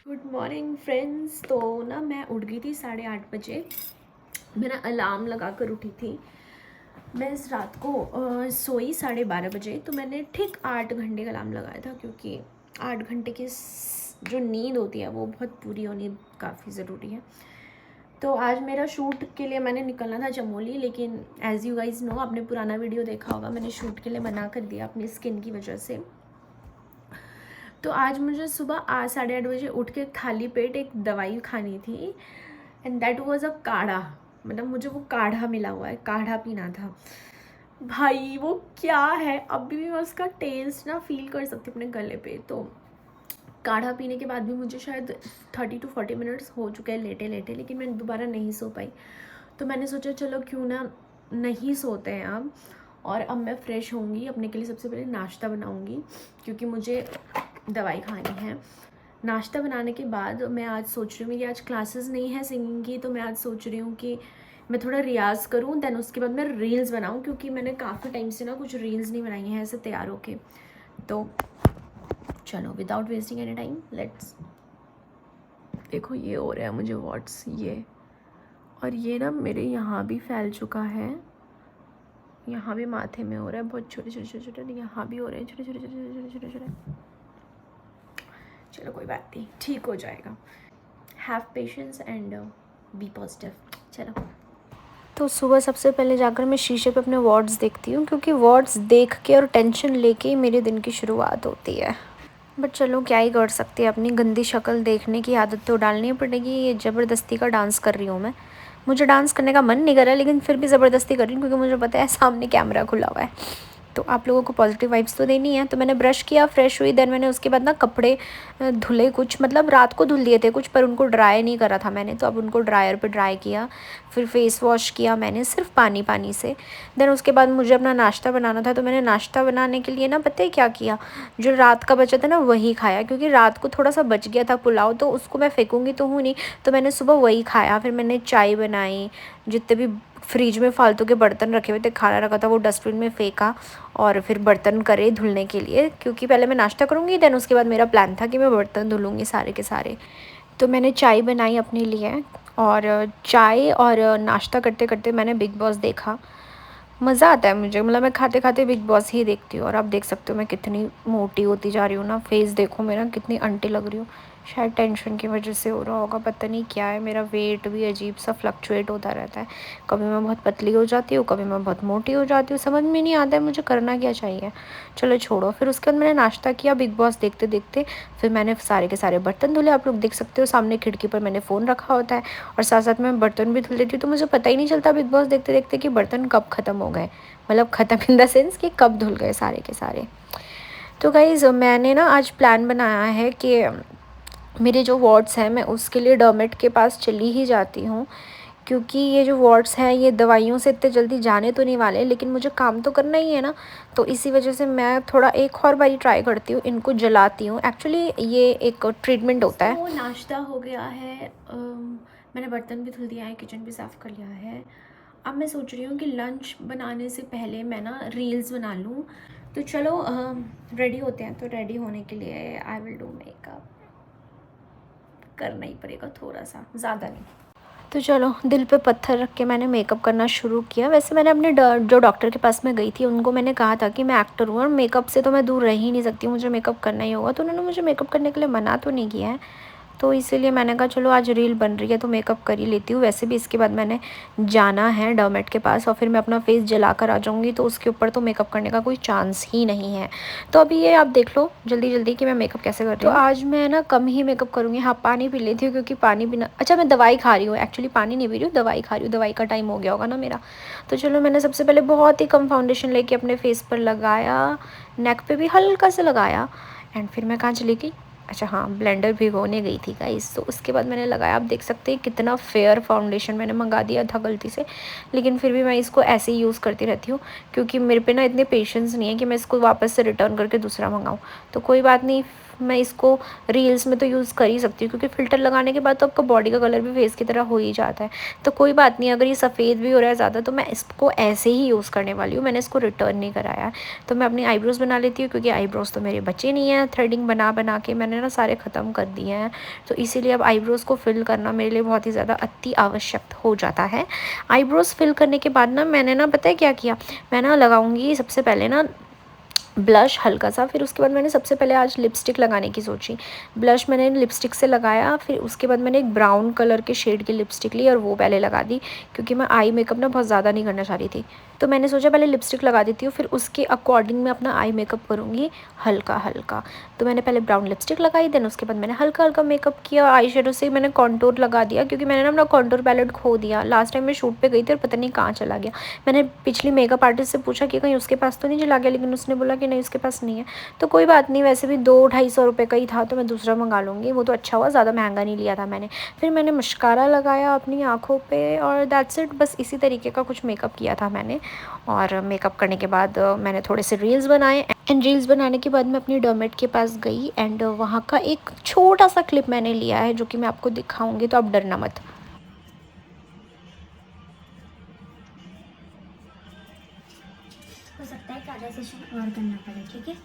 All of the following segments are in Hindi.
Good morning friends. तो ना मैं उठ गई थी 8:30 बजे। मैंने अलार्म लगा कर उठी थी। मैं इस रात को सोई 12:30 बजे। तो मैंने ठीक 8 घंटे का अलार्म लगाया था, क्योंकि 8 घंटे की जो नींद होती है वो बहुत पूरी होनी काफ़ी ज़रूरी है। तो आज मेरा शूट के लिए मैंने निकलना था चमोली, लेकिन एज़ यू गाइज नो, आपने पुराना वीडियो देखा होगा, मैंने शूट के लिए मना कर दिया अपनी स्किन की वजह से। तो आज मुझे सुबह 8:30 बजे उठ के खाली पेट एक दवाई खानी थी, एंड दैट वाज अ काढ़ा। मतलब मुझे वो काढ़ा मिला हुआ है, काढ़ा पीना था। भाई वो क्या है, अभी भी मैं उसका टेस्ट ना फील कर सकती हूँ अपने गले पे। तो काढ़ा पीने के बाद भी मुझे शायद 30 to 40 मिनट्स हो चुके हैं लेटे लेटे, लेकिन मैं दोबारा नहीं सो पाई। तो मैंने सोचा चलो क्यों ना नहीं सोते हैं अब। और अब मैं फ़्रेश होंगी, अपने के लिए सबसे पहले नाश्ता बनाऊंगी, क्योंकि मुझे दवाई खानी है। नाश्ता बनाने के बाद मैं आज सोच रही हूँ, मेरी आज क्लासेस नहीं है सिंगिंग की, तो मैं आज सोच रही हूँ कि मैं थोड़ा रियाज़ करूँ, दैन उसके बाद मैं रील्स बनाऊँ, क्योंकि मैंने काफ़ी टाइम से ना कुछ रील्स नहीं बनाई हैं ऐसे तैयार होके। तो चलो without wasting any time let's. देखो ये हो रहा है मुझे व्हाट्स ये, और ये ना मेरे यहाँ भी फैल चुका है, यहाँ भी माथे में हो रहा है, बहुत छोटे छोटे छोटे छोटे, यहाँ भी हो रहे हैं छोटे छोटे छोटे छोटे छोटे छोटे। चलो कोई बात नहीं, ठीक हो जाएगा। Have patience and be positive. चलो, तो सुबह सबसे पहले जाकर मैं शीशे पे अपने वर्ड्स देखती हूँ, क्योंकि वर्ड्स देख के और टेंशन लेके ही मेरे दिन की शुरुआत होती है। बट चलो क्या ही कर सकते हैं, अपनी गंदी शक्ल देखने की आदत तो डालनी पड़ेगी। ये ज़बरदस्ती का डांस कर रही हूँ मैं। मुझे डांस करने का मन नहीं कर रहा, लेकिन फिर भी ज़बरदस्ती कर रही हूँ, क्योंकि मुझे पता है सामने कैमरा खुला हुआ है। तो आप लोगों को पॉजिटिव वाइब्स तो देनी है। तो मैंने ब्रश किया, फ्रेश हुई, देन मैंने उसके बाद ना कपड़े धुले कुछ, मतलब रात को धुल दिए थे कुछ, पर उनको ड्राई नहीं करा था मैंने, तो अब उनको ड्रायर पे ड्राई किया। फिर फेस वॉश किया मैंने सिर्फ पानी पानी से। देन उसके बाद मुझे अपना नाश्ता बनाना था, तो मैंने नाश्ता बनाने के लिए ना पता है क्या किया, जो रात का बचा था ना वही खाया, क्योंकि रात को थोड़ा सा बच गया था पुलाव, तो उसको मैं फेंकूंगी तो हूँ नहीं, तो मैंने सुबह वही खाया। फिर मैंने चाय बनाई, जितने भी फ्रिज में फालतू के बर्तन रखे हुए थे, खाना रखा था, वो डस्टबिन में फेंका, और फिर बर्तन करे धुलने के लिए, क्योंकि पहले मैं नाश्ता करूँगी, देन उसके बाद मेरा प्लान था कि मैं बर्तन धुलूँगी सारे के सारे। तो मैंने चाय बनाई अपने लिए, और चाय और नाश्ता करते करते मैंने बिग बॉस देखा। मज़ा आता है मुझे, मतलब मैं खाते खाते बिग बॉस ही देखती हूँ। और आप देख सकते हो मैं कितनी मोटी होती जा रही हूँ ना, फेस देखो मेरा कितनी अंटी लग रही हूँ। शायद टेंशन की वजह से हो रहा होगा, पता नहीं क्या है। मेरा वेट भी अजीब सा फ्लक्चुएट होता रहता है, कभी मैं बहुत पतली हो जाती हूँ, कभी मैं बहुत मोटी हो जाती हूँ, समझ में नहीं आता है मुझे करना क्या चाहिए। चलो छोड़ो। फिर उसके बाद मैंने नाश्ता किया बिग बॉस देखते देखते। फिर मैंने सारे के सारे बर्तन धुले, आप लोग देख सकते हो सामने खिड़की पर मैंने फ़ोन रखा होता है, और साथ साथ मैं बर्तन भी धुल देती हूँ, तो मुझे पता ही नहीं चलता बिग बॉस देखते देखते कि बर्तन कब ख़त्म हो गए, मतलब ख़त्म इन द सेंस कि कब धुल गए सारे के सारे। तो गाइज़ मैंने ना आज प्लान बनाया है कि मेरे जो वार्ड्स हैं मैं उसके लिए डर्मेट के पास चली ही जाती हूँ, क्योंकि ये जो वार्ड्स हैं ये दवाइयों से इतने जल्दी जाने तो नहीं वाले, लेकिन मुझे काम तो करना ही है ना। तो इसी वजह से मैं थोड़ा एक और बारी ट्राई करती हूँ, इनको जलाती हूँ। एक्चुअली ये एक ट्रीटमेंट होता है। तो नाश्ता हो गया है, मैंने बर्तन भी धुल दिया है, किचन भी साफ़ कर लिया है। अब मैं सोच रही हूँ कि लंच बनाने से पहले मैं ना रील्स बना लूँ। तो चलो रेडी होते हैं। तो रेडी होने के लिए आई विल डू मेकअप, करना ही पड़ेगा थोड़ा सा, ज़्यादा नहीं। तो चलो दिल पे पत्थर रख के मैंने मेकअप करना शुरू किया। वैसे मैंने अपने जो डॉक्टर के पास में गई थी उनको मैंने कहा था कि मैं एक्टर हूँ और मेकअप से तो मैं दूर रह ही नहीं सकती, मुझे मेकअप करना ही होगा। तो उन्होंने मुझे मेकअप करने के लिए मना तो नहीं किया है, तो इसीलिए मैंने कहा चलो आज रील बन रही है तो मेकअप कर ही लेती हूँ। वैसे भी इसके बाद मैंने जाना है डर्मेट के पास, और फिर मैं अपना फेस जला कर आ जाऊँगी, तो उसके ऊपर तो मेकअप करने का कोई चांस ही नहीं है। तो अभी ये आप देख लो जल्दी जल्दी कि मैं मेकअप कैसे कर रही हूँ। तो आज मैं ना कम ही मेकअप करूँगी। हाँ पानी पी लेती हूँ, क्योंकि पानी पीना, अच्छा मैं दवाई खा रही हूँ, एक्चुअली पानी नहीं पी रही हूँ, दवाई खा रही हूँ, दवाई का टाइम हो गया होगा ना मेरा। तो चलो मैंने सबसे पहले बहुत ही कम फाउंडेशन लेके अपने फेस पर लगाया, नेक पे भी हल्का सा लगाया, एंड फिर मैं कहाँ चली गई, अच्छा हाँ ब्लेंडर भिगोने गई थी गाइस। तो उसके बाद मैंने लगाया, आप देख सकते हैं कितना फेयर फाउंडेशन मैंने मंगा दिया था गलती से, लेकिन फिर भी मैं इसको ऐसे ही यूज़ करती रहती हूँ, क्योंकि मेरे पे ना इतने पेशेंस नहीं है कि मैं इसको वापस से रिटर्न करके दूसरा मंगाऊँ। तो कोई बात नहीं, मैं इसको रील्स में तो यूज़ कर ही सकती हूँ, क्योंकि फ़िल्टर लगाने के बाद तो आपका बॉडी का कलर भी फेस की तरह हो ही जाता है। तो कोई बात नहीं, अगर ये सफ़ेद भी हो रहा है ज़्यादा तो मैं इसको ऐसे ही यूज़ करने वाली हूँ, मैंने इसको रिटर्न नहीं कराया है। तो मैं अपनी आईब्रोज़ बना लेती हूँ, क्योंकि आईब्रोज़ तो मेरे बचे नहीं हैं, थ्रेडिंग बना बना के मैंने ना सारे ख़त्म कर दिए हैं। तो इसीलिए अब आईब्रोज़ को फिल करना मेरे लिए बहुत ही ज़्यादा अति आवश्यक हो जाता है। आईब्रोज़ फिल करने के बाद ना मैंने ना पता है क्या किया, मैं ना लगाऊंगी सबसे पहले ना ब्लश हल्का सा, फिर उसके बाद मैंने सबसे पहले आज लिपस्टिक लगाने की सोची। ब्लश मैंने लिपस्टिक से लगाया, फिर उसके बाद मैंने एक ब्राउन कलर के शेड की लिपस्टिक ली और वो पहले लगा दी, क्योंकि मैं आई मेकअप ना बहुत ज़्यादा नहीं करना चाह रही थी। तो मैंने सोचा पहले लिपस्टिक लगा देती हूँ, फिर उसके अकॉर्डिंग मैं अपना आई मेकअप करूँगी हल्का हल्का। तो मैंने पहले ब्राउन लिपस्टिक लगाई, देन उसके बाद मैंने हल्का हल्का मेकअप किया। आई शेडो से मैंने कॉन्टोर लगा दिया, क्योंकि मैंने ना अपना कॉन्टोर पैलेट खो दिया। लास्ट टाइम मैं शूट पे गई थी और पता नहीं कहाँ चला गया। मैंने पिछली मेकअप आर्टिस्ट से पूछा कि कहीं उसके पास तो नहीं चला गया, लेकिन उसने बोला कि नहीं उसके पास नहीं है। तो कोई बात नहीं, वैसे भी 200-250 रुपये का ही था, तो मैं दूसरा मंगा लूँगी। वो तो अच्छा हुआ, ज़्यादा महंगा नहीं लिया था मैंने। फिर मैंने मस्कारा लगाया अपनी आँखों पे और दैट्स इट। बस इसी तरीके का कुछ मेकअप किया था मैंने। और मेकअप करने के बाद मैंने थोड़े से रील्स बनाए, एंड रील्स बनाने के बाद मैं अपनी डर्मेट के पास गई, एंड वहाँ का एक छोटा सा क्लिप मैंने लिया है जो कि मैं आपको दिखाऊंगी, तो आप डरना मत। हो सकता है कि आधा सेशन और करना पड़े, ठीक है?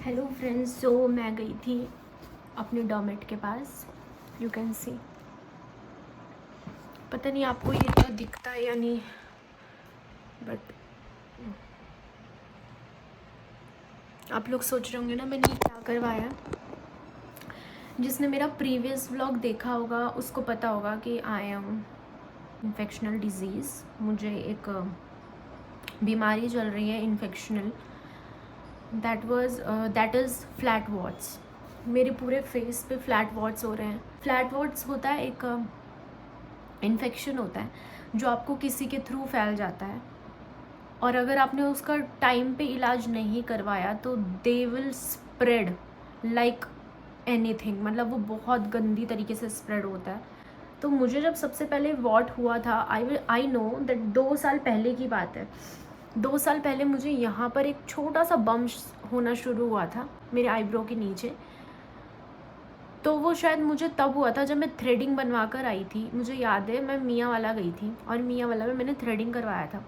हेलो फ्रेंड्स, सो मैं गई थी अपने डॉमेट के पास। यू कैन सी, पता नहीं आपको ये क्या दिखता है या नहीं, बट आप लोग सोच रहे होंगे ना मैंने क्या करवाया। जिसने मेरा प्रीवियस व्लॉग देखा होगा उसको पता होगा कि आई एम इन्फेक्शनल डिजीज़। मुझे एक बीमारी चल रही है infectional, that is flat watts. मेरे पूरे फेस पे फ्लैट वॉट्स हो रहे हैं। फ्लैट वॉट्स होता है एक इन्फेक्शन होता है जो आपको किसी के थ्रू फैल जाता है, और अगर आपने उसका टाइम पे इलाज नहीं करवाया तो they will spread like anything. मतलब वो बहुत गंदी तरीके से स्प्रेड होता है। तो मुझे जब सबसे पहले वॉट हुआ था, आई नो दैट 2 साल पहले की बात है। 2 साल पहले मुझे यहाँ पर एक छोटा सा बम्प होना शुरू हुआ था मेरे आईब्रो के नीचे। तो वो शायद मुझे तब हुआ था जब मैं थ्रेडिंग बनवा कर आई थी। मुझे याद है मैं मियाँ वाला गई थी और मियाँ वाला में मैंने थ्रेडिंग करवाया था,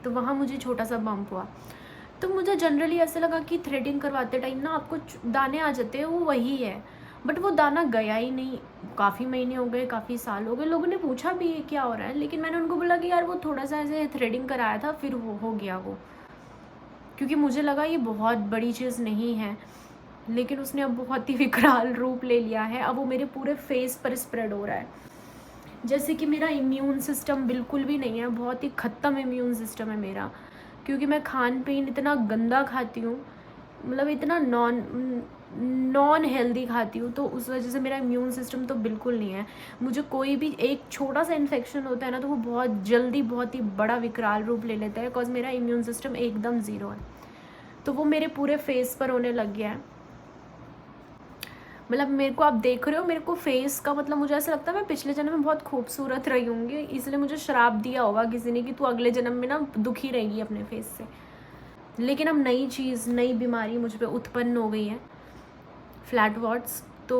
तो वहाँ मुझे छोटा सा बम्प हुआ। तो मुझे जनरली ऐसे लगा कि थ्रेडिंग करवाते टाइम ना आपको दाने आ जाते हैं, वो वही है। बट वो दाना गया ही नहीं। काफ़ी महीने हो गए, काफ़ी साल हो गए। लोगों ने पूछा भी ये क्या हो रहा है, लेकिन मैंने उनको बोला कि यार वो थोड़ा सा ऐसे थ्रेडिंग कराया था, फिर वो हो गया वो। क्योंकि मुझे लगा ये बहुत बड़ी चीज़ नहीं है, लेकिन उसने अब बहुत ही विकराल रूप ले लिया है। अब वो मेरे पूरे फेस पर स्प्रेड हो रहा है। जैसे कि मेरा इम्यून सिस्टम बिल्कुल भी नहीं है, बहुत ही ख़त्म इम्यून सिस्टम है मेरा, क्योंकि मैं खान पीन इतना गंदा खाती हूँ, मतलब इतना नॉन हेल्दी खाती हूँ। तो उस वजह से मेरा इम्यून सिस्टम तो बिल्कुल नहीं है। मुझे कोई भी एक छोटा सा इन्फेक्शन होता है ना, तो वो बहुत जल्दी बहुत ही बड़ा विकराल रूप ले लेता है, बिकॉज मेरा इम्यून सिस्टम एकदम ज़ीरो है। तो वो मेरे पूरे फेस पर होने लग गया है। मतलब मेरे को आप देख रहे हो, मेरे को फेस का मतलब मुझे ऐसा लगता है मैं पिछले जन्म में बहुत खूबसूरत रही होंगी, इसलिए मुझे श्राप दिया होगा किसी ने कि तू अगले जन्म में ना दुखी रहेगी अपने फेस से। लेकिन अब नई चीज़, नई बीमारी मुझ पे उत्पन्न हो गई है, फ्लैट वॉट्स। तो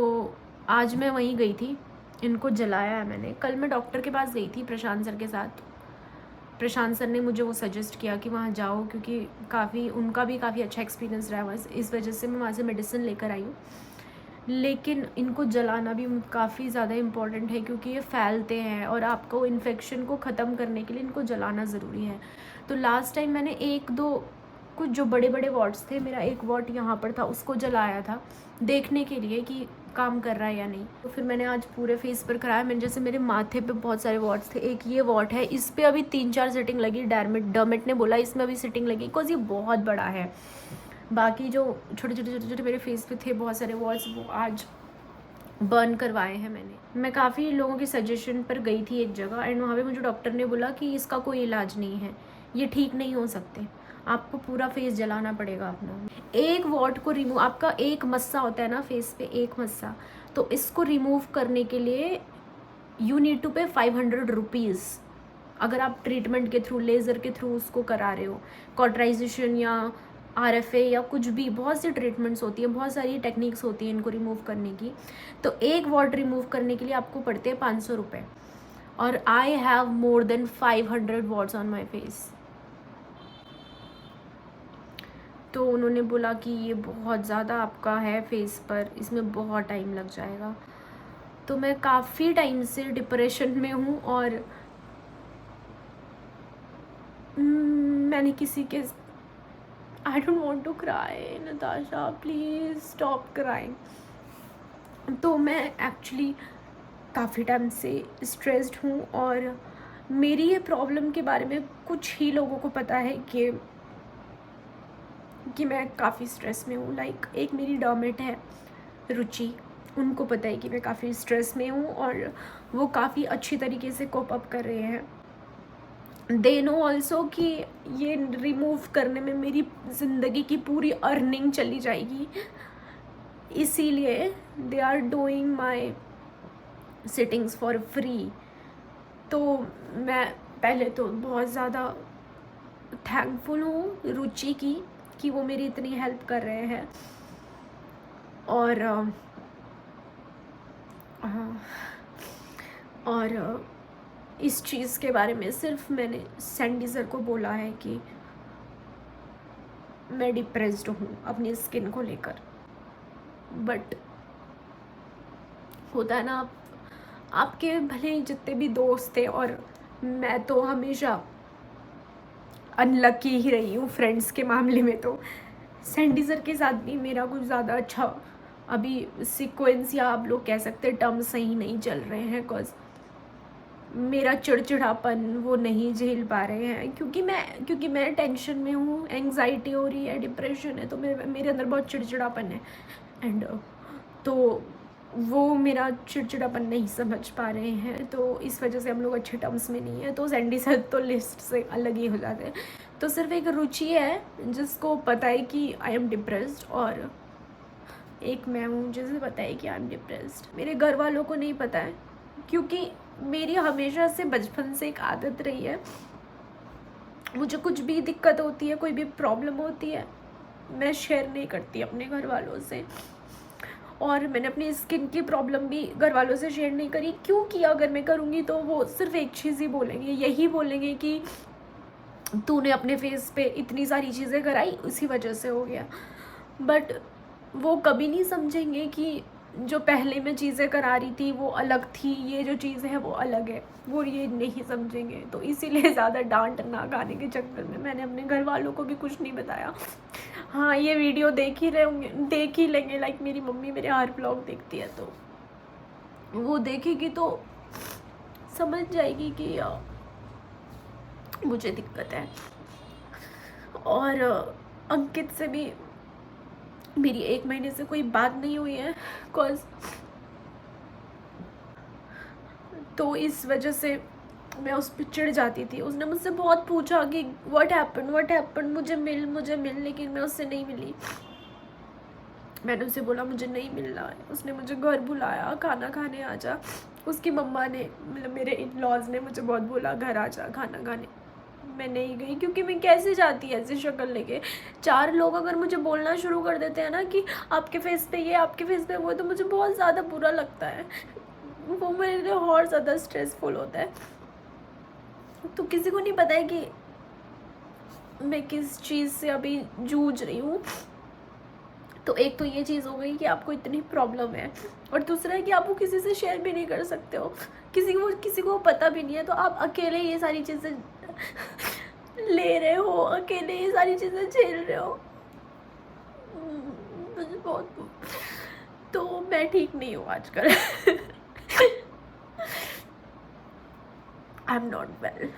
आज मैं वहीं गई थी, इनको जलाया है मैंने। कल मैं डॉक्टर के पास गई थी प्रशांत सर के साथ। प्रशांत सर ने मुझे वो सजेस्ट किया कि वहाँ जाओ, क्योंकि उनका भी काफ़ी अच्छा एक्सपीरियंस रहा है, इस वजह से मैं वहाँ से मेडिसिन लेकर आई हूँ। लेकिन इनको जलाना भी काफ़ी ज़्यादा इम्पॉर्टेंट है, क्योंकि ये फैलते हैं और आपको इन्फेक्शन को ख़त्म करने के लिए इनको जलाना ज़रूरी है। तो लास्ट टाइम मैंने 1-2 कुछ जो बड़े बड़े वॉट्स थे, मेरा एक वॉट यहाँ पर था, उसको जलाया था देखने के लिए कि काम कर रहा है या नहीं। तो फिर मैंने आज पूरे फेस पर कराया। मैंने जैसे मेरे माथे पे बहुत सारे वॉट्स थे, एक ये वॉट है, इस पर अभी 3-4 सिटिंग लगी। डर्मेट ने बोला इसमें अभी सिटिंग लगी, बिकॉज ये बहुत बड़ा है। बाकी जो छोटे छोटे मेरे फेस पे थे बहुत सारे वॉट्स, वो आज बर्न करवाए हैं मैंने। मैं काफ़ी लोगों के सजेशन पर गई थी एक जगह, एंड वहाँ पे मुझे डॉक्टर ने बोला कि इसका कोई इलाज नहीं है, ये ठीक नहीं हो सकते, आपको पूरा फेस जलाना पड़ेगा अपना। एक वॉट को रिमूव, आपका एक मस्सा होता है ना फेस पे, एक मस्सा, तो इसको रिमूव करने के लिए यू नीड टू पे 500 रुपीज़। अगर आप ट्रीटमेंट के थ्रू, लेज़र के थ्रू उसको करा रहे हो, कॉटराइजेशन या RFA या कुछ भी, बहुत सी ट्रीटमेंट्स होती है, बहुत सारी टेक्निक्स होती हैं इनको रिमूव करने की। तो एक वॉट रिमूव करने के लिए आपको पड़ते हैं 500 रुपये, और I have more than 500 what's on my face. तो उन्होंने बोला कि ये बहुत ज़्यादा आपका है फेस पर, इसमें बहुत टाइम लग जाएगा। तो मैं काफ़ी टाइम से डिप्रेशन में हूँ, और मैंने किसी के, I don't want to cry Natasha, please stop crying. तो मैं एक्चुअली काफ़ी टाइम से स्ट्रेस्ड हूँ, और मेरी ये प्रॉब्लम के बारे में कुछ ही लोगों को पता है कि मैं काफ़ी स्ट्रेस में हूँ। लाइक एक मेरी डॉमेट है रुचि, उनको पता है कि मैं काफ़ी स्ट्रेस में हूँ, और वो काफ़ी अच्छी तरीके से कोप अप कर रहे हैं। दे नो ऑल्सो कि ये रिमूव करने में मेरी ज़िंदगी की पूरी अर्निंग चली जाएगी, इसीलिए they are doing my sittings for free. तो मैं पहले तो बहुत ज़्यादा थैंकफुल हूँ रुचि की कि वो मेरी इतनी हेल्प कर रहे हैं, और इस चीज़ के बारे में सिर्फ मैंने सैंडी सर को बोला है कि मैं डिप्रेस्ड हूँ अपनी स्किन को लेकर। बट होता है ना, आपके भले ही जितने भी दोस्त थे, और मैं तो हमेशा अनलकी ही रही हूँ फ्रेंड्स के मामले में। तो सैंडी सर के साथ भी मेरा कुछ ज़्यादा अच्छा अभी सीक्वेंस, या आप लोग कह सकते हैं टर्म, सही नहीं चल रहे हैं। बिकॉज मेरा चिड़चिड़ापन वो नहीं झेल पा रहे हैं, क्योंकि मैं टेंशन में हूँ, एंग्जाइटी हो रही है, डिप्रेशन है, तो मेरे अंदर बहुत चिड़चिड़ापन है। एंड तो वो मेरा चिड़चिड़ापन नहीं समझ पा रहे हैं, तो इस वजह से हम लोग अच्छे टर्म्स में नहीं है। तो सैंडी सर तो लिस्ट से अलग ही हो जाते हैं। तो सिर्फ एक रुचि है जिसको पता है कि आई एम डिप्रेस्ड, और एक मैं हूँ जिसे पता है कि आई एम डिप्रेस्ड। मेरे घर वालों को नहीं पता है, क्योंकि मेरी हमेशा से बचपन से एक आदत रही है, मुझे कुछ भी दिक्कत होती है, कोई भी प्रॉब्लम होती है, मैं शेयर नहीं करती अपने घर वालों से। और मैंने अपनी स्किन की प्रॉब्लम भी घर वालों से शेयर नहीं करी, क्योंकि अगर मैं करूँगी तो वो सिर्फ एक चीज़ ही बोलेंगे, यही बोलेंगे कि तूने अपने फेस पे इतनी सारी चीज़ें कराई, उसी वजह से हो गया। बट वो कभी नहीं समझेंगे कि जो पहले मैं चीज़ें करा रही थी वो अलग थी, ये जो चीज़ है वो अलग है, वो ये नहीं समझेंगे। तो इसीलिए ज़्यादा डांट ना खाने के चक्कर में मैंने अपने घर वालों को भी कुछ नहीं बताया। हाँ, ये वीडियो देख ही रहे होंगे, देख ही लेंगे। लाइक मेरी मम्मी मेरे हर ब्लॉग देखती है, तो वो देखेगी तो समझ जाएगी कि मुझे दिक्कत है। और अंकित से भी मेरी 1 महीने से कोई बात नहीं हुई है, बिकॉज तो इस वजह से मैं उस पर चिढ़ जाती थी। उसने मुझसे बहुत पूछा कि व्हाट हैपन, मुझे मिल, लेकिन मैं उससे नहीं मिली। मैंने उसे बोला मुझे नहीं मिलना है। उसने मुझे घर बुलाया, खाना खाने आ जा। उसकी मम्मा ने, मतलब मेरे इन-लॉज ने मुझे बहुत बोला घर आ जा खाना खाने। मैं नहीं गई, क्योंकि मैं कैसे जाती ऐसी शक्ल लेके। 4 लोग अगर मुझे बोलना शुरू कर देते हैं ना कि आपके फेस पे ये, आपके फेस पे वो, तो मुझे बहुत ज़्यादा बुरा लगता है, वो मेरे लिए और ज़्यादा स्ट्रेसफुल होता है। तो किसी को नहीं पता है कि मैं किस चीज़ से अभी जूझ रही हूँ। तो एक तो ये चीज़ हो गई कि आपको इतनी प्रॉब्लम है, और दूसरा है कि आप वो किसी से शेयर भी नहीं कर सकते हो, किसी को पता भी नहीं है, तो आप अकेले ये सारी चीज़ें ले रहे हो, अकेले ये सारी चीज़ें झेल रहे हो। मुझे बहुत, तो मैं ठीक नहीं हूँ आजकल। आई एम नॉट वेल।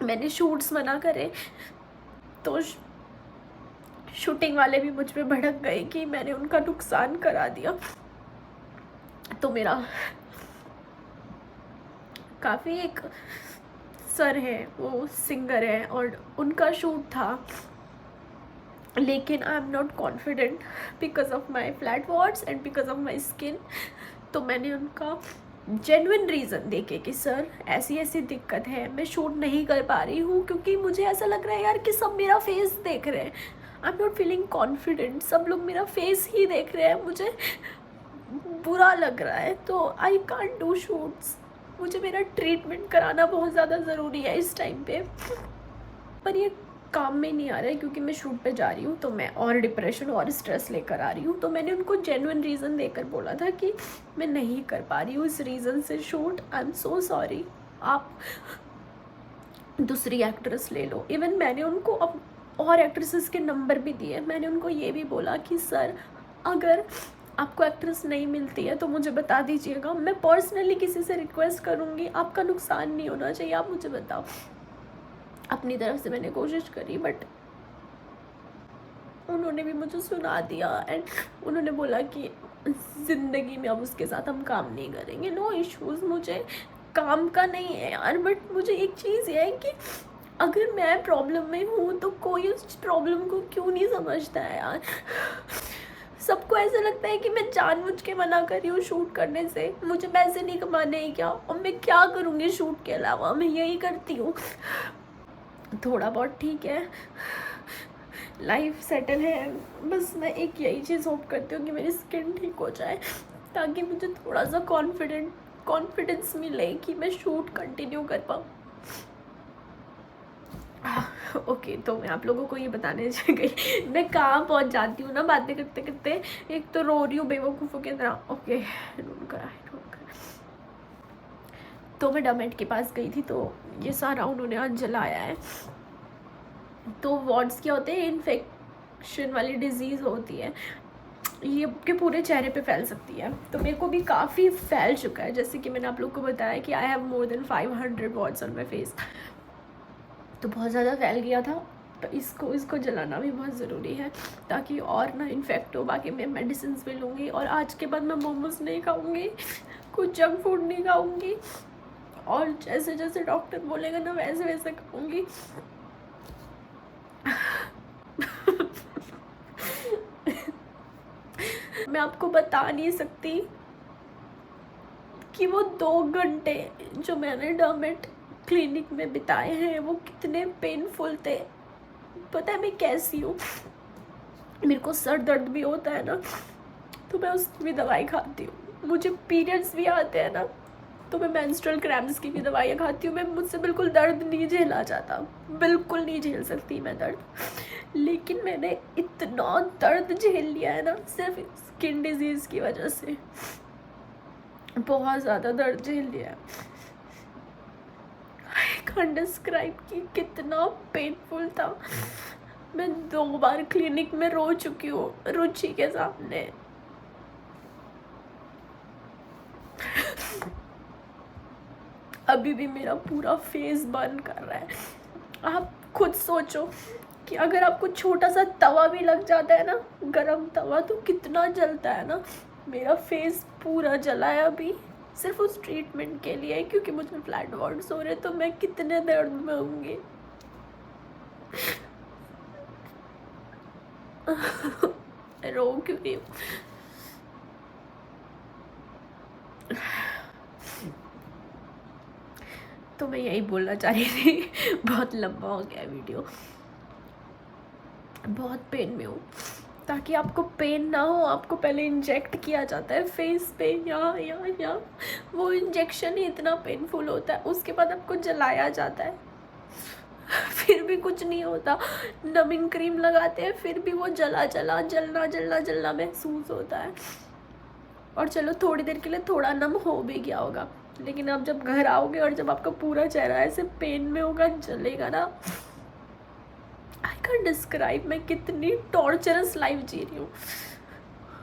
मैंने शूट्स मना करे तो शूटिंग वाले भी मुझ पे भड़क गए कि मैंने उनका नुकसान करा दिया। तो मेरा काफ़ी, एक सर है वो सिंगर है और उनका शूट था, लेकिन I am not confident because of my flat watts and because of my skin. तो मैंने उनका जेन्युइन रीज़न देके कि सर ऐसी ऐसी दिक्कत है, मैं शूट नहीं कर पा रही हूँ क्योंकि मुझे ऐसा लग रहा है यार कि सब मेरा फेस देख रहे हैं, आई एम नॉट फीलिंग कॉन्फिडेंट, सब लोग मेरा फेस ही देख रहे हैं, मुझे बुरा लग रहा है, तो आई कांट डू शूट्स। मुझे मेरा ट्रीटमेंट कराना बहुत ज़्यादा ज़रूरी है इस टाइम पे, पर ये काम में नहीं आ रहा है क्योंकि मैं शूट पे जा रही हूँ, तो मैं और डिप्रेशन और स्ट्रेस लेकर आ रही हूँ। तो मैंने उनको जेन्युइन रीज़न देकर बोला था कि मैं नहीं कर पा रही हूँ इस रीज़न से shoot, I am so sorry, आप दूसरी एक्ट्रेस ले लो। इवन मैंने उनको अब और एक्ट्रेसेस के नंबर भी दिए। मैंने उनको ये भी बोला कि सर अगर आपको एक्ट्रेस नहीं मिलती है तो मुझे बता दीजिएगा, मैं पर्सनली किसी से रिक्वेस्ट करूँगी, आपका नुकसान नहीं होना चाहिए, आप मुझे बताओ। अपनी तरफ से मैंने कोशिश करी बट उन्होंने भी मुझे सुना दिया एंड उन्होंने बोला कि ज़िंदगी में अब उसके साथ हम काम नहीं करेंगे। नो इश्यूज़, मुझे काम का नहीं है यार, बट मुझे एक चीज़ ये है कि अगर मैं प्रॉब्लम में हूँ तो कोई उस प्रॉब्लम को क्यों नहीं समझता है यार। सबको ऐसा लगता है कि मैं जानबूझ के मना कर रही हूँ शूट करने से, मुझे पैसे नहीं कमाने हैं क्या, और मैं क्या करूँगी शूट के अलावा, मैं यही करती हूँ। थोड़ा बहुत ठीक है, लाइफ सेटल है, बस मैं एक यही चीज़ होप करती हूँ कि मेरी स्किन ठीक हो जाए ताकि मुझे थोड़ा सा कॉन्फिडेंस मिले कि मैं शूट कंटिन्यू कर पाऊँ। ओके, तो मैं आप लोगों को ये बताने गई, मैं कहाँ पहुँच जाती हूँ ना बातें करते करते, एक तो रो रही हूँ बेवकूफ़ों की तरह। ओके, नोट करा। तो मैं डॉमेट के पास गई थी, तो ये सारा उन्होंने आज जलाया है। तो वॉट्स क्या होते हैं, इन्फेक्शन वाली डिजीज़ होती है, ये के पूरे चेहरे पे फैल सकती है। तो मेरे को भी काफ़ी फैल चुका है, जैसे कि मैंने आप लोग को बताया कि I have more than 500 what's on my face, तो बहुत ज़्यादा फैल गया था। तो इसको जलाना भी बहुत ज़रूरी है ताकि और ना इन्फेक्ट हो। बाकी मैं मेडिसिन भी लूँगी और आज के बाद मैं मोमोज नहीं खाऊँगी, कुछ जंक फूड नहीं खाऊँगी, और जैसे जैसे डॉक्टर बोलेगा ना वैसे वैसे खाऊँगी। मैं आपको बता नहीं सकती कि वो 2 घंटे जो मैंने डॉमेट क्लिनिक में बिताए हैं वो कितने पेनफुल थे। पता है मैं कैसी हूँ, मेरे को सर दर्द भी होता है ना तो मैं उसकी भी दवाई खाती हूँ, मुझे पीरियड्स भी आते हैं ना तो मैं मेंस्ट्रुअल क्रैम्प्स की भी दवाइयाँ खाती हूँ। मैं मुझसे बिल्कुल दर्द नहीं झेला जाता, बिल्कुल नहीं झेल सकती मैं दर्द, लेकिन मैंने इतना दर्द झेल लिया है ना सिर्फ स्किन डिजीज़ की वजह से, बहुत ज़्यादा दर्द झेल लिया है। आई कांट डिस्क्राइब कि कितना पेनफुल था। मैं 2 बार क्लिनिक में रो चुकी हूँ रुचि के सामने। अभी भी मेरा पूरा फेस बर्न कर रहा है। आप खुद सोचो कि अगर आपको छोटा सा तवा भी लग जाता है ना, गरम तवा, तो कितना जलता है ना। मेरा फेस पूरा जला है अभी सिर्फ उस ट्रीटमेंट के लिए, क्योंकि मुझे फ्लैट वॉट्स हो रहे, तो मैं कितने दर्द में होंगी। रो क्योंकि तो मैं यही बोलना चाह रही थी। बहुत लंबा हो गया वीडियो, बहुत पेन में हूँ। ताकि आपको पेन ना हो, आपको पहले इंजेक्ट किया जाता है फेस पे, यहाँ वो इंजेक्शन ही इतना पेनफुल होता है। उसके बाद आपको जलाया जाता है, फिर भी कुछ नहीं होता। नमिंग क्रीम लगाते हैं, फिर भी वो जलना महसूस होता है। और चलो थोड़ी देर के लिए थोड़ा नम हो भी गया होगा, लेकिन अब जब घर आओगे और जब आपका पूरा चेहरा ऐसे पेन में होगा, जलेगा ना, आई कैन डिस्क्राइब मैं कितनी टॉर्चरस लाइफ जी रही हूँ।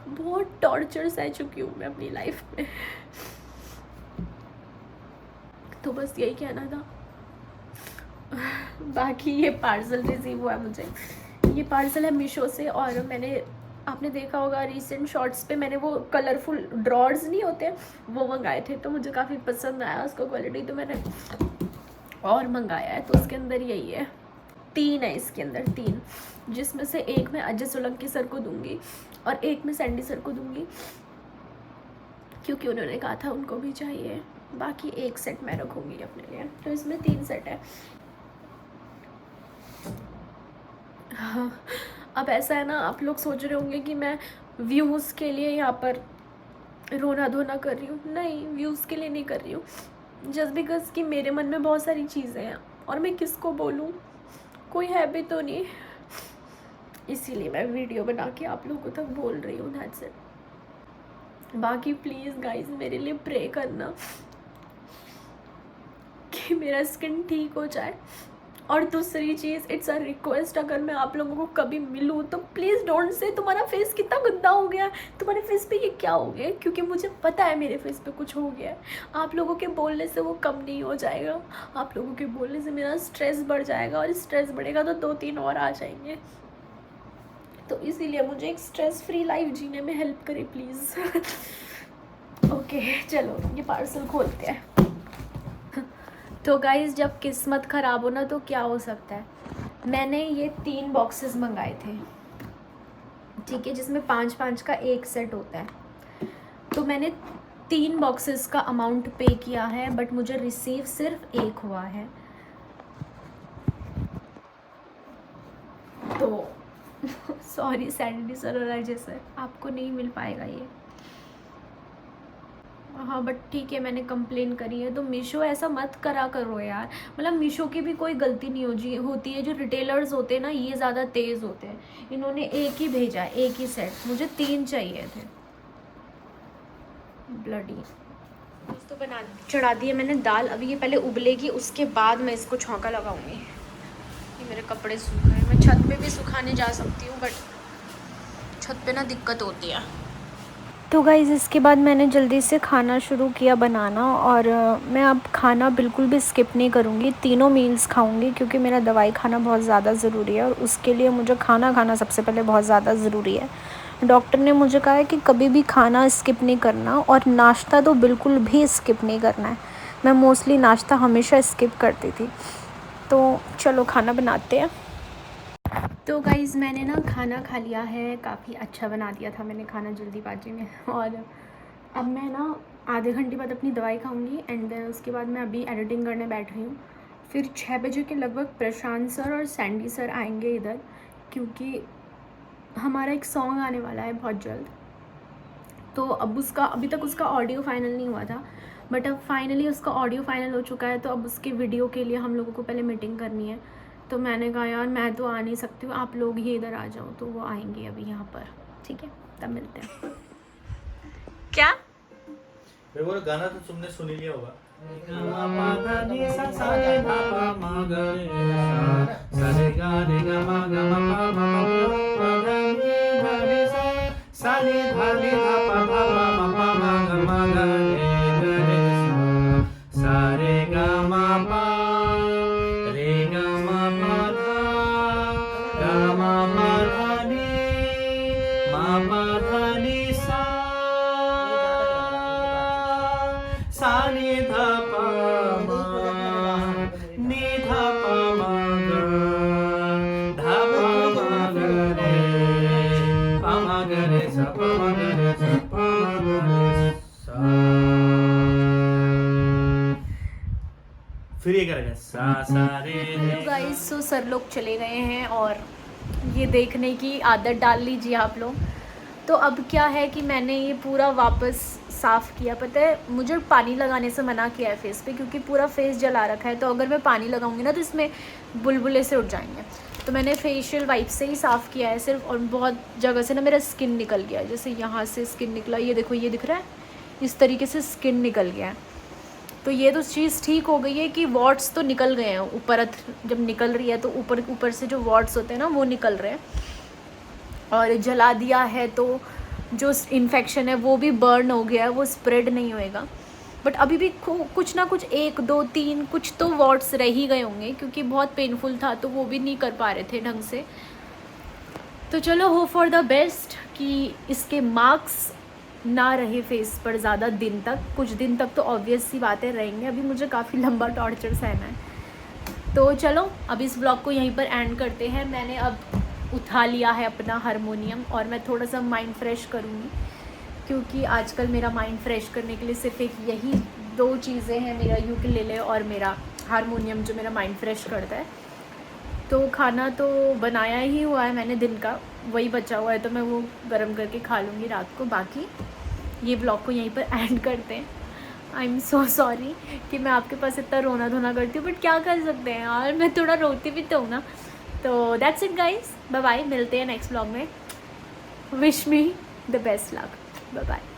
बहुत टॉर्चर सह चुकी हूँ मैं अपनी लाइफ में। तो बस यही कहना था। बाकी ये पार्सल रिसीव हुआ है मुझे, ये पार्सल है मीशो से। और मैंने, आपने देखा होगा रिसेंट शॉर्ट्स पे, मैंने वो कलरफुल ड्रॉर्स नहीं होते वो मंगाए थे, तो मुझे काफ़ी पसंद आया उसका क्वालिटी, तो मैंने और मंगाया है। तो उसके अंदर यही है, 3 है इसके अंदर, 3, जिसमें से एक मैं अजय सोलंकी सर को दूंगी और एक मैं सैंडी सर को दूंगी, क्योंकि उन्होंने कहा था उनको भी चाहिए। बाकी एक सेट मैं रखूँगी अपने लिए। तो इसमें 3 सेट है। हाँ, अब ऐसा है ना, आप लोग सोच रहे होंगे कि मैं व्यूज़ के लिए यहाँ पर रोना धोना कर रही हूँ। नहीं, व्यूज़ के लिए नहीं कर रही हूँ। जस्ट बिकॉज कि मेरे मन में बहुत सारी चीज़ें हैं और मैं किसको बोलूँ, कोई है भी तो नहीं, इसीलिए मैं वीडियो बना के आप लोगों तक बोल रही हूँ। That's it. बाकी प्लीज़ गाइज मेरे लिए प्रे करना कि मेरा स्किन ठीक हो जाए। और दूसरी चीज़, इट्स अ रिक्वेस्ट, अगर मैं आप लोगों को कभी मिलूँ तो प्लीज़ डोंट से तुम्हारा फेस कितना गंदा हो गया, तुम्हारे फेस पे ये क्या हो गया, क्योंकि मुझे पता है मेरे फेस पे कुछ हो गया है। आप लोगों के बोलने से वो कम नहीं हो जाएगा, आप लोगों के बोलने से मेरा स्ट्रेस बढ़ जाएगा, और स्ट्रेस बढ़ेगा तो 2-3 और आ जाएंगे। तो इसीलिए मुझे एक स्ट्रेस फ्री लाइफ जीने में हेल्प करे प्लीज़। ओके चलो ये पार्सल खोलते हैं। तो गाइज़ जब किस्मत ख़राब हो ना तो क्या हो सकता है। मैंने ये 3 बॉक्सेस मंगाए थे, ठीक है, जिसमें 5-5 का एक सेट होता है। तो मैंने 3 बॉक्सेस का अमाउंट पे किया है, बट मुझे रिसीव सिर्फ 1 हुआ है। तो सॉरी सैंडी सर और अजय सर, आपको नहीं मिल पाएगा ये। हाँ बट ठीक है, मैंने कंप्लेन करी है। तो मीशो ऐसा मत करा करो यार, मतलब मीशो की भी कोई गलती नहीं होती है। जो रिटेलर्स होते हैं ना, ये ज़्यादा तेज़ होते हैं। इन्होंने एक ही भेजा, एक ही सेट, मुझे 3 चाहिए थे। ब्लडी तो बना चढ़ा दी है मैंने दाल। अभी ये पहले उबलेगी, उसके बाद मैं इसको छौंका लगाऊंगी। ये मेरे कपड़े सूख गए। मैं छत पे भी सुखाने जा सकती हूँ, बट छत पे ना दिक्कत होती है। तो गाइज़ इसके बाद मैंने जल्दी से खाना शुरू किया बनाना, और मैं अब खाना बिल्कुल भी स्किप नहीं करूँगी, तीनों मील्स खाऊँगी, क्योंकि मेरा दवाई खाना बहुत ज़्यादा ज़रूरी है और उसके लिए मुझे खाना खाना सबसे पहले बहुत ज़्यादा ज़रूरी है। डॉक्टर ने मुझे कहा है कि कभी भी खाना स्किप नहीं करना, और नाश्ता तो बिल्कुल भी स्किप नहीं करना है। मैं मोस्टली नाश्ता हमेशा स्किप करती थी। तो चलो खाना बनाते हैं। तो गाइज़ मैंने ना खाना खा लिया है, काफ़ी अच्छा बना दिया था मैंने खाना जल्दीबाजी में। और अब मैं ना आधे घंटे बाद अपनी दवाई खाऊंगी, एंड देन उसके बाद मैं अभी एडिटिंग करने बैठ रही हूँ। फिर 6 बजे के लगभग प्रशांत सर और सैंडी सर आएंगे इधर, क्योंकि हमारा एक सॉन्ग आने वाला है बहुत जल्द। तो अब उसका, अभी तक उसका ऑडियो फाइनल नहीं हुआ था, बट अब फाइनली उसका ऑडियो फाइनल हो चुका है। तो अब उसके वीडियो के लिए हम लोगों को पहले मीटिंग करनी है। तो मैंने कहा यार मैं तो आ नहीं सकती हूँ, आप लोग ही इधर आ जाओ। तो वो आएंगे अभी यहाँ पर, ठीक है, तब मिलते हैं। क्या वो गाना तो तुमने सुन ही लिया होगा। फिर ये करेगा सा सा रे रे। तो गाइस सो सर लोग चले गए हैं, और ये देखने की आदत डाल लीजिए आप लोग। तो अब क्या है कि मैंने ये पूरा वापस साफ़ किया। पता है, मुझे पानी लगाने से मना किया है फेस पे, क्योंकि पूरा फेस जला रखा है। तो अगर मैं पानी लगाऊंगी ना तो इसमें बुलबुले से उठ जाएंगे। तो मैंने फेशियल वाइप से ही साफ़ किया है सिर्फ, और बहुत जगह से ना मेरा स्किन निकल गया है। जैसे यहाँ से स्किन निकला, ये देखो, ये दिख रहा है, इस तरीके से स्किन निकल गया है। तो ये तो चीज़ ठीक हो गई है कि वॉट्स तो निकल गए हैं, ऊपर जब निकल रही है तो ऊपर से जो वॉट्स होते हैं ना वो निकल रहे हैं, और जला दिया है तो जो इन्फेक्शन है वो भी बर्न हो गया है, वो स्प्रेड नहीं होएगा। बट अभी भी कुछ ना कुछ 1 2 3 कुछ तो वॉट्स रह ही गए होंगे, क्योंकि बहुत पेनफुल था तो वो भी नहीं कर पा रहे थे ढंग से। तो चलो होप फॉर द बेस्ट कि इसके मार्क्स ना रहे फेस पर ज़्यादा दिन तक। कुछ दिन तक तो ऑब्वियस सी बातें रहेंगे, अभी मुझे काफ़ी लंबा टॉर्चर सहना है। तो चलो अब इस ब्लॉग को यहीं पर एंड करते हैं। मैंने अब उठा लिया है अपना हारमोनियम और मैं थोड़ा सा माइंड फ्रेश करूँगी, क्योंकि आजकल मेरा माइंड फ्रेश करने के लिए सिर्फ एक यही 2 चीज़ें हैं, मेरा यूकेलेले और मेरा हारमोनियम, जो मेरा माइंड फ्रेश करता है। तो खाना तो बनाया ही हुआ है मैंने दिन का, वही बचा हुआ है तो मैं वो गर्म करके खा लूँगी रात को। बाकी ये ब्लॉग को यहीं पर एंड करते हैं। आई एम सो सॉरी कि मैं आपके पास इतना रोना धोना करती हूँ, बट क्या कर सकते हैं यार, मैं थोड़ा रोती भी तो हूँ ना। तो that's it guys, bye bye, मिलते हैं नेक्स्ट ब्लॉग में। Wish me the best luck, bye bye.